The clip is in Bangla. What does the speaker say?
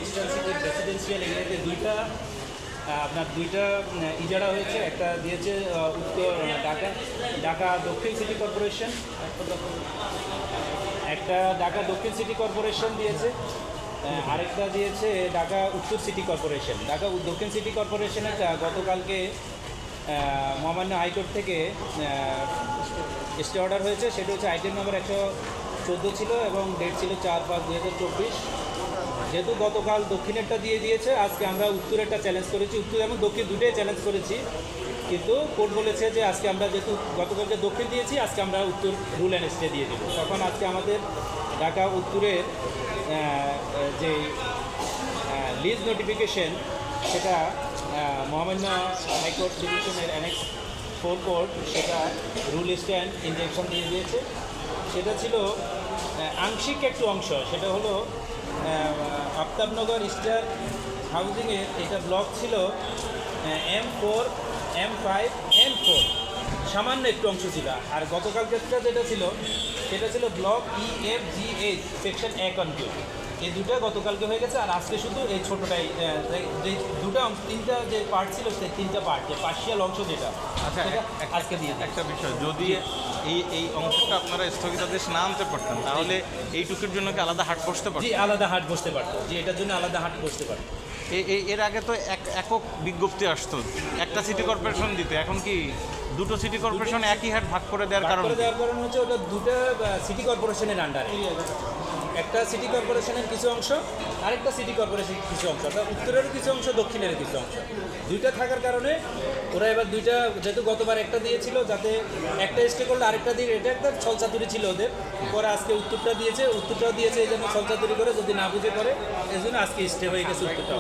ইস্টার্ন সিটির রেসিডেন্সিয়াল এরিয়াতে আপনার দুইটা ইজারা হয়েছে। একটা দিয়েছে উত্তর ঢাকা দক্ষিণ সিটি কর্পোরেশন, একটা ঢাকা দক্ষিণ সিটি কর্পোরেশন দিয়েছে, আরেকটা দিয়েছে ঢাকা উত্তর সিটি কর্পোরেশন। ঢাকা দক্ষিণ সিটি কর্পোরেশনেরটা গতকালকে মহামান্য হাইকোর্ট থেকে স্টে অর্ডার হয়েছে। সেটা হচ্ছে আইটেম নাম্বার 114 ছিল এবং ডেট ছিল 4/5/2024। যেহেতু গতকাল দক্ষিণেরটা দিয়ে দিয়েছে, আজকে আমরা উত্তরেরটা চ্যালেঞ্জ করেছি। উত্তর এবং দক্ষিণ দুটোই চ্যালেঞ্জ করেছি, কিন্তু কোর্ট বলেছে যে আজকে আমরা যেহেতু গতকালকে দক্ষিণ দিয়েছি, আজকে আমরা উত্তর রুল অ্যান্ড স্টে দিয়ে দেবো। তখন আজকে আমাদের ঢাকা উত্তরের যে লিজ নোটিফিকেশন, সেটা মহামান্য হাইকোর্ট ডিভিশনের অ্যানেক্স 4 কোর্ট সেটা রুল স্টে অ্যান্ড ইনজেকশন দিয়ে দিয়েছে। সেটা ছিল আংশিক একটু অংশ, সেটা হলো আফতাবনগর স্টার হাউজিংয়ের এটা ব্লক ছিল M4, M5, M4, সামান্য একটু অংশ ছিল। আর গতকালকেরটা যেটা ছিল সেটা ছিল ব্লক EFGH সেকশন 1 and 2। এই দুটো গতকালকে হয়ে গেছে। আর আজকে শুধু এই ছোটোটাই, যে দুটো অংশ, তিনটা যে পার্ট ছিল সেই তিনটা পার্ট, যে পার্শিয়াল অংশ যেটা, আচ্ছা আজকে দিয়ে একটা বিষয়, যদি এই অংশটা আপনারা স্থগিতাদেশ না আনতে পারতেন তাহলে এইটুকুর জন্য কি আলাদা হাট বসতে পারত? জি, আলাদা হাট বসতে পারতো, যে এটার জন্য আলাদা হাট বসতে পারতো। এর আগে তো একক বিজ্ঞপ্তি আসতো একটা সিটি কর্পোরেশন দিতে, এখন কি দুটো সিটি কর্পোরেশন একই হাট ভাগ করে দেওয়ার কারণ? হচ্ছে ওটা দুটো সিটি কর্পোরেশনের আন্ডারে, একটা সিটি কর্পোরেশনের কিছু অংশ, আরেকটা সিটি কর্পোরেশনের কিছু অংশ, অর্থাৎ উত্তরেরও কিছু অংশ, দক্ষিণেরও কিছু অংশ। দুইটা থাকার কারণে ওরা এবার দুইটা, যেহেতু গতবার একটা দিয়েছিল যাতে একটা স্টে করলে আরেকটা দিয়ে, এটা একটা ছলচাতুরি ছিল ওদের। পরে আজকে উত্তরটাও দিয়েছে এই জন্য ছলচাতুরি করে যদি না বুঝে করে, এই জন্য আজকে স্টে হয়ে গেছে উত্তরটা।